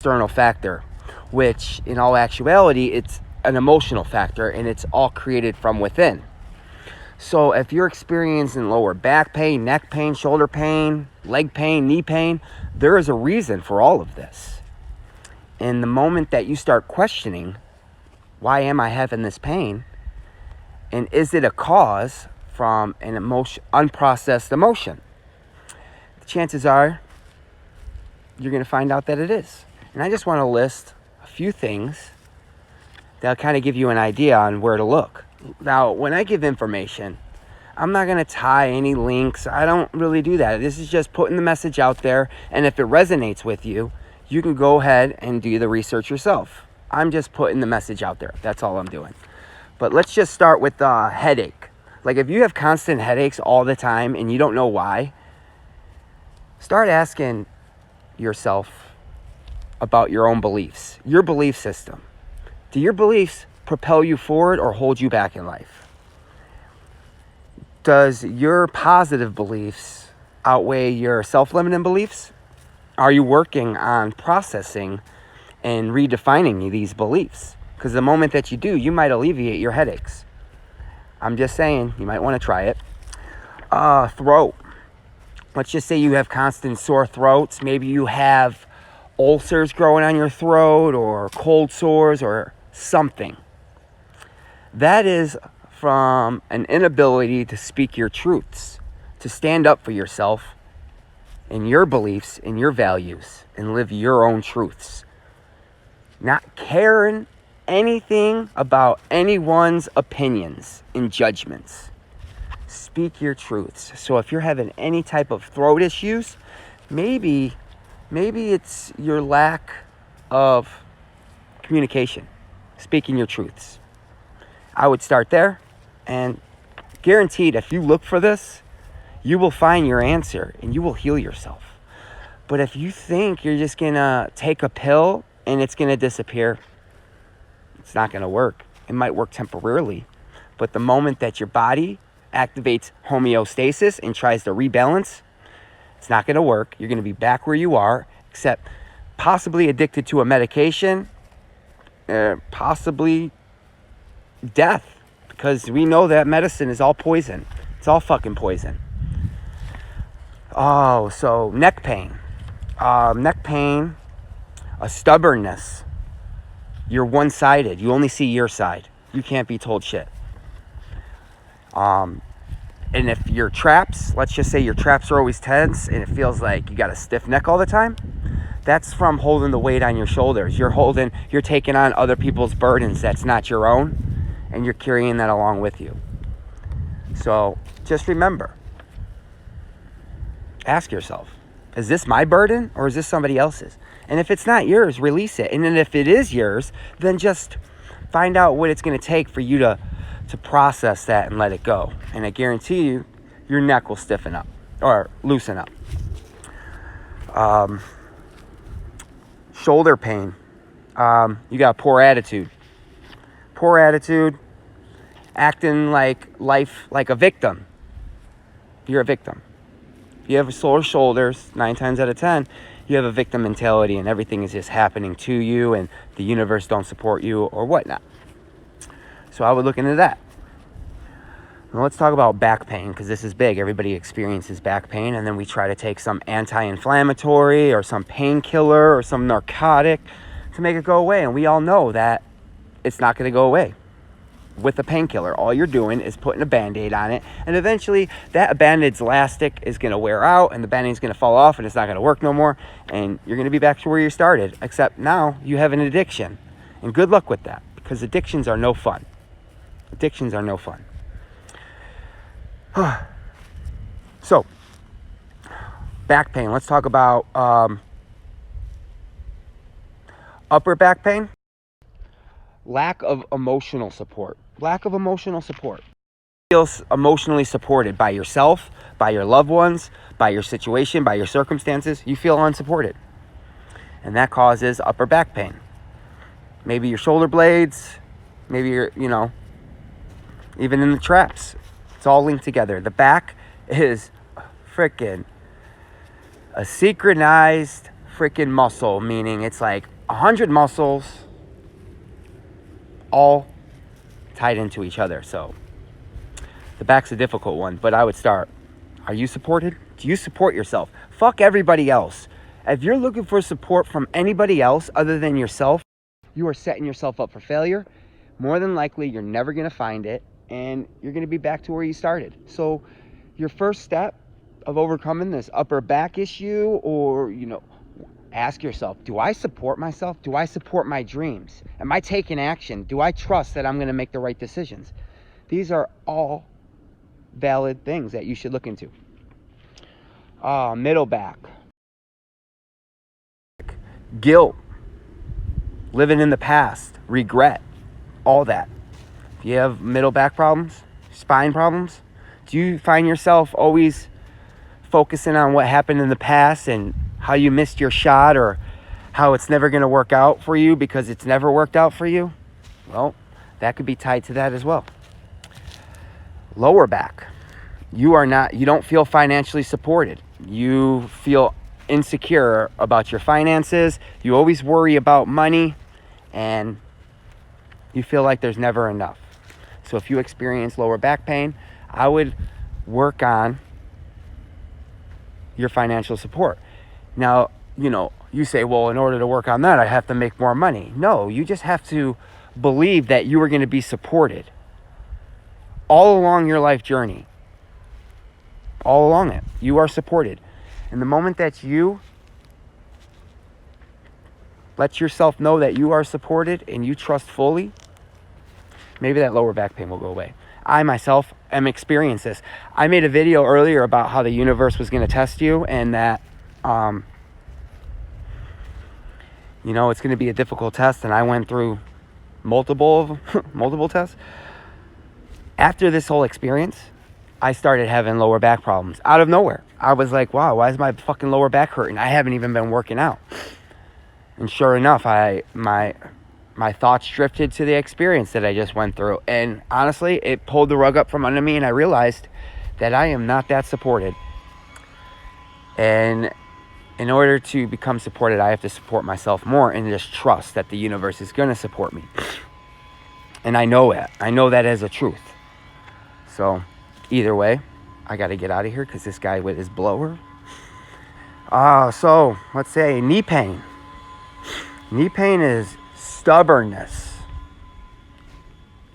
external factor, which in all actuality, it's an emotional factor, and it's all created from within. So if you're experiencing lower back pain, neck pain, shoulder pain, leg pain, knee pain, there is a reason for all of this. And the moment that you start questioning, why am I having this pain? And is it a cause from an unprocessed emotion? The chances are you're going to find out that it is. And I just want to list a few things that'll kind of give you an idea on where to look. Now, when I give information, I'm not going to tie any links. I don't really do that. This is just putting the message out there. And if it resonates with you, you can go ahead and do the research yourself. I'm just putting the message out there. That's all I'm doing. But let's just start with the headache. Like if you have constant headaches all the time and you don't know why, start asking yourself about your own beliefs, your belief system. Do your beliefs propel you forward or hold you back in life? Does your positive beliefs outweigh your self-limiting beliefs? Are you working on processing and redefining these beliefs? Because the moment that you do, you might alleviate your headaches. I'm just saying, you might want to try it. Throat. Let's just say you have constant sore throats. Maybe you have ulcers growing on your throat or cold sores or something. That is from an inability to speak your truths, to stand up for yourself and your beliefs and your values and live your own truths. Not caring anything about anyone's opinions and judgments. Speak your truths. So if you're having any type of throat issues, maybe it's your lack of communication, speaking your truths. I would start there, and guaranteed if you look for this, you will find your answer and you will heal yourself. But if you think you're just gonna take a pill and it's gonna disappear, it's not gonna work. It might work temporarily, but the moment that your body activates homeostasis and tries to rebalance, it's not gonna work. You're gonna be back where you are, except possibly addicted to a medication, possibly death, because we know that medicine is all poison. It's all fucking poison. Oh, so neck pain. A stubbornness. You're one-sided. You only see your side. You can't be told shit. And if your traps, let's just say your traps are always tense and it feels like you got a stiff neck all the time, that's from holding the weight on your shoulders. You're taking on other people's burdens that's not your own, and you're carrying that along with you. So just remember, ask yourself, is this my burden or is this somebody else's? And if it's not yours, release it. And then if it is yours, then just find out what it's going to take for you to process that and let it go. And I guarantee you, your neck will stiffen up or loosen up. Shoulder pain. You got poor attitude. Poor attitude, acting like life like a victim. You're a victim. If you have sore shoulders, 9 times out of 10, you have a victim mentality and everything is just happening to you and the universe don't support you or whatnot. So I would look into that. Now let's talk about back pain, because this is big. Everybody experiences back pain, and then we try to take some anti-inflammatory or some painkiller or some narcotic to make it go away. And we all know that it's not going to go away with a painkiller. All you're doing is putting a Band-Aid on it, and eventually that Band-Aid's elastic is going to wear out and the Band-Aid's going to fall off and it's not going to work no more, and you're going to be back to where you started, except now you have an addiction. And good luck with that, because addictions are no fun. Addictions are no fun. So, back pain. Let's talk about upper back pain. Lack of emotional support. Lack of emotional support. Feel emotionally supported by yourself, by your loved ones, by your situation, by your circumstances. You feel unsupported. And that causes upper back pain. Maybe your shoulder blades, maybe your, even in the traps. It's all linked together. The back is freaking a synchronized freaking muscle, meaning it's like 100 muscles all tied into each other. So the back's a difficult one, but I would start. Are you supported? Do you support yourself? Fuck everybody else. If you're looking for support from anybody else other than yourself, you are setting yourself up for failure. More than likely, you're never going to find it, and you're going to be back to where you started. So your first step of overcoming this upper back issue, or, ask yourself, do I support myself? Do I support my dreams? Am I taking action? Do I trust that I'm going to make the right decisions? These are all valid things that you should look into. Middle back. Guilt. Living in the past. Regret. All that. If you have middle back problems, spine problems, do you find yourself always focusing on what happened in the past and how you missed your shot, or how it's never going to work out for you because it's never worked out for you? Well, that could be tied to that as well. Lower back. You don't feel financially supported. You feel insecure about your finances. You always worry about money, and you feel like there's never enough. So if you experience lower back pain, I would work on your financial support. Now, you say, well, in order to work on that, I have to make more money. No, you just have to believe that you are going to be supported all along your life journey. All along it, you are supported. And the moment that you let yourself know that you are supported and you trust fully, maybe that lower back pain will go away. I myself am experiencing this. I made a video earlier about how the universe was going to test you, and that it's going to be a difficult test, and I went through multiple tests. After this whole experience, I started having lower back problems out of nowhere. I was like, wow, why is my fucking lower back hurting? I haven't even been working out. And sure enough, my thoughts drifted to the experience that I just went through. And honestly, it pulled the rug up from under me, and I realized that I am not that supported. And in order to become supported, I have to support myself more and just trust that the universe is going to support me. And I know it. I know that as a truth. So either way, I got to get out of here because this guy with his blower. So let's say knee pain. Knee pain is stubbornness.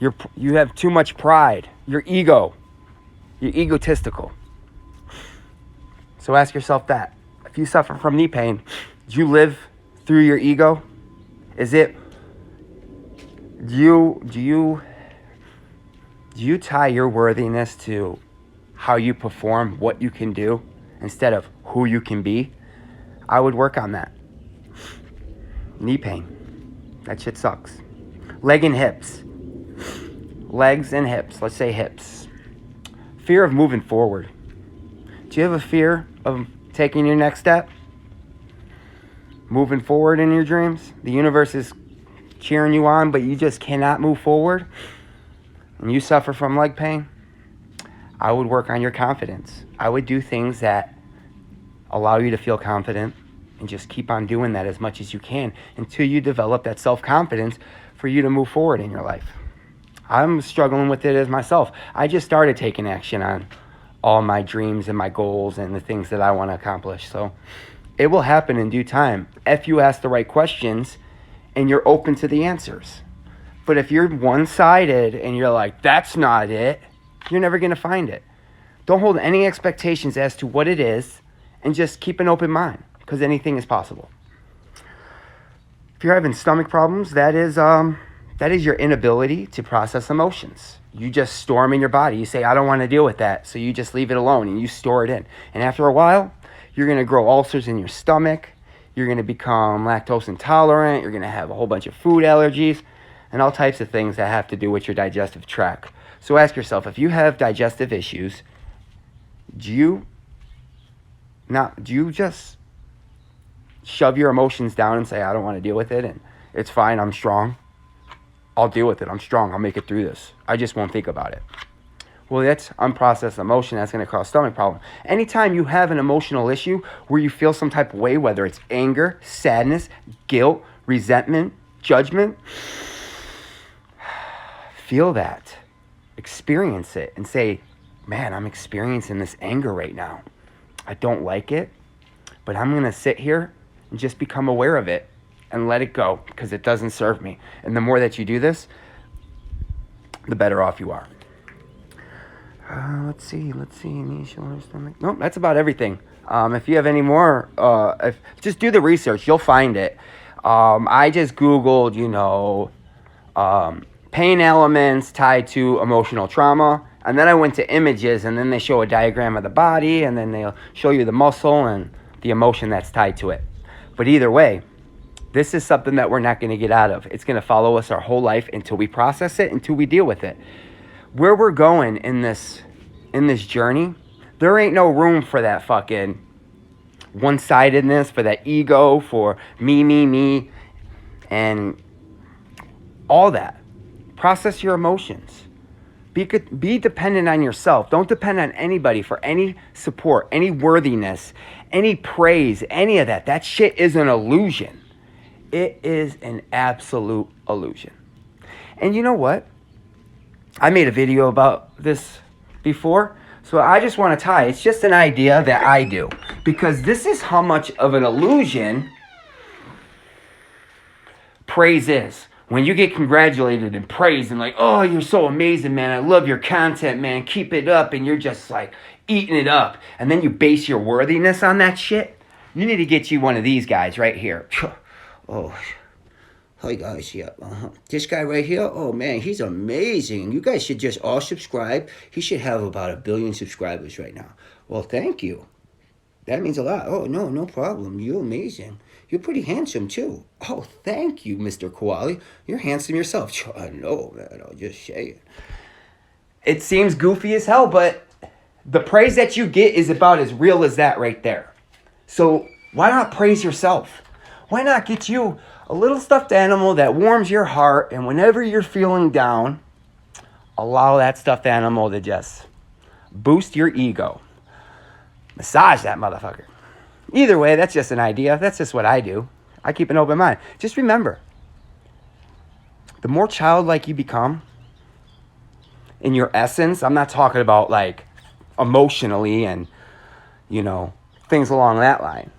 You have too much pride. You're egotistical. So ask yourself that. If you suffer from knee pain, do you live through your ego? Is it, do you tie your worthiness to how you perform, what you can do, instead of who you can be? I would work on that. Knee pain. That shit sucks. Leg and hips. Legs and hips. Let's say hips. Fear of moving forward. Do you have a fear of taking your next step? Moving forward in your dreams? The universe is cheering you on, but you just cannot move forward? And you suffer from leg pain? I would work on your confidence. I would do things that allow you to feel confident, and just keep on doing that as much as you can until you develop that self-confidence for you to move forward in your life. I'm struggling with it as myself. I just started taking action on all my dreams and my goals and the things that I want to accomplish. So it will happen in due time if you ask the right questions and you're open to the answers. But if you're one-sided and you're like, that's not it, you're never going to find it. Don't hold any expectations as to what it is, and just keep an open mind, because anything is possible. If you're having stomach problems, that is your inability to process emotions. You just store them in your body. You say, I don't want to deal with that. So you just leave it alone and you store it in. And after a while, you're going to grow ulcers in your stomach. You're going to become lactose intolerant. You're going to have a whole bunch of food allergies and all types of things that have to do with your digestive tract. So ask yourself, if you have digestive issues, do you just shove your emotions down and say, I don't want to deal with it, and it's fine, I'm strong? I'll deal with it, I'm strong, I'll make it through this. I just won't think about it. Well, that's unprocessed emotion. That's going to cause stomach problem. Anytime you have an emotional issue where you feel some type of way, whether it's anger, sadness, guilt, resentment, judgment, feel that, experience it, and say, man, I'm experiencing this anger right now. I don't like it, but I'm going to sit here and just become aware of it and let it go because it doesn't serve me. And the more that you do this, the better off you are. Let's see. Nope, that's about everything. If you have any more, just do the research. You'll find it. I just Googled, pain elements tied to emotional trauma. And then I went to images, and then they show a diagram of the body, and then they'll show you the muscle and the emotion that's tied to it. But either way, this is something that we're not going to get out of. It's going to follow us our whole life until we process it, until we deal with it. Where we're going in this journey, there ain't no room for that fucking one-sidedness, for that ego, for me, and all that. Process your emotions. Be dependent on yourself. Don't depend on anybody for any support, any worthiness, any praise, any of that. That shit is an illusion. It is an absolute illusion. And you know what? I made a video about this before, so I just want to tie. It's just an idea that I do, because this is how much of an illusion praise is. When you get congratulated and praised and like, oh, you're so amazing, man. I love your content, man. Keep it up. And you're just like eating it up. And then you base your worthiness on that shit. You need to get you one of these guys right here. Oh, hi guys. Yeah. This guy right here. Oh, man, he's amazing. You guys should just all subscribe. He should have about 1 billion subscribers right now. Well, thank you. That means a lot. Oh, no problem. You're amazing. You're pretty handsome, too. Oh, thank you, Mr. Koali. You're handsome yourself. I know, man. I'll just say it. It seems goofy as hell, but the praise that you get is about as real as that right there. So why not praise yourself? Why not get you a little stuffed animal that warms your heart, and whenever you're feeling down, allow that stuffed animal to just boost your ego. Massage that motherfucker. Either way, that's just an idea. That's just what I do. I keep an open mind. Just remember, the more childlike you become in your essence, I'm not talking about like emotionally and, things along that line.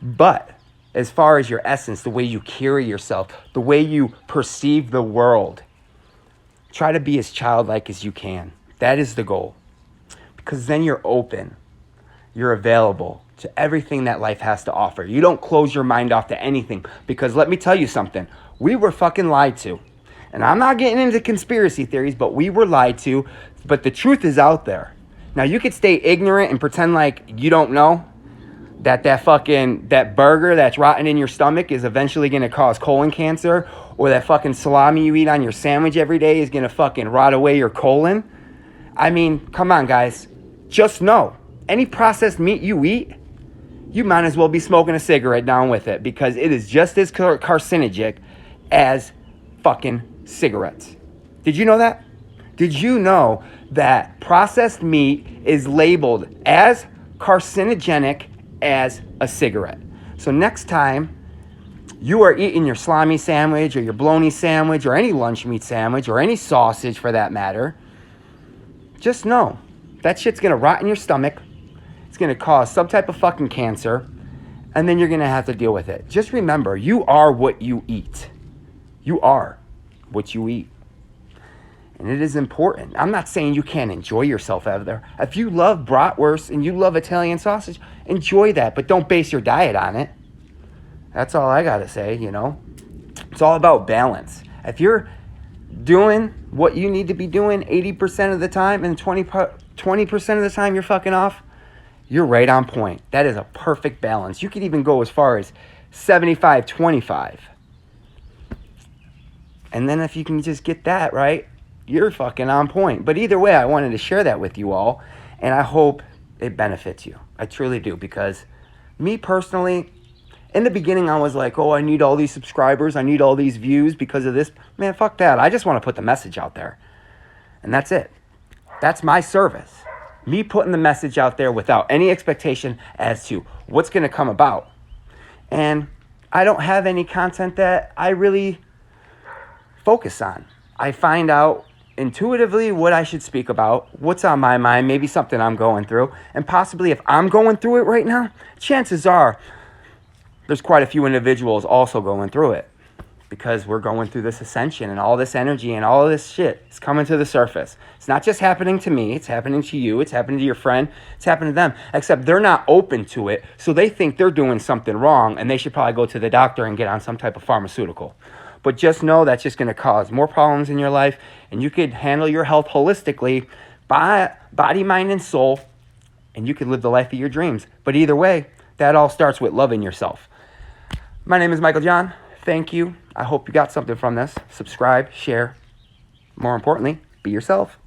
But as far as your essence, the way you carry yourself, the way you perceive the world, try to be as childlike as you can. That is the goal. Because then you're open. You're available to everything that life has to offer. You don't close your mind off to anything. Because let me tell you something. We were fucking lied to. And I'm not getting into conspiracy theories, but we were lied to. But the truth is out there. Now, you could stay ignorant and pretend like you don't know that burger that's rotten in your stomach is eventually going to cause colon cancer, or that fucking salami you eat on your sandwich every day is going to fucking rot away your colon. I mean, come on, guys. Just know. Any processed meat you eat, you might as well be smoking a cigarette down with it, because it is just as carcinogenic as fucking cigarettes. Did you know that? Did you know that processed meat is labeled as carcinogenic as a cigarette? So next time you are eating your salami sandwich or your bologna sandwich or any lunch meat sandwich or any sausage for that matter, just know that shit's going to rot in your stomach. It's going to cause some type of fucking cancer, and then you're going to have to deal with it. Just remember, you are what you eat. You are what you eat. And it is important. I'm not saying you can't enjoy yourself out there. If you love bratwurst and you love Italian sausage, enjoy that, but don't base your diet on it. That's all I got to say, It's all about balance. If you're doing what you need to be doing 80% of the time and 20% of the time you're fucking off, you're right on point. That is a perfect balance. You could even go as far as 75-25. And then if you can just get that right, you're fucking on point. But either way, I wanted to share that with you all, and I hope it benefits you. I truly do, because me personally, in the beginning, I was like, oh, I need all these subscribers. I need all these views because of this. Man, fuck that. I just want to put the message out there. And that's it. That's my service. Me putting the message out there without any expectation as to what's going to come about. And I don't have any content that I really focus on. I find out intuitively what I should speak about, what's on my mind, maybe something I'm going through, and possibly if I'm going through it right now, chances are there's quite a few individuals also going through it, because we're going through this ascension and all this energy and all this shit is coming to the surface. It's not just happening to me, it's happening to you, it's happening to your friend, it's happening to them, except they're not open to it, so they think they're doing something wrong and they should probably go to the doctor and get on some type of pharmaceutical. But just know that's just going to cause more problems in your life, and you could handle your health holistically, body, mind, and soul, and you could live the life of your dreams. But either way, that all starts with loving yourself. My name is Michael John. Thank you. I hope you got something from this. Subscribe, share. More importantly, be yourself.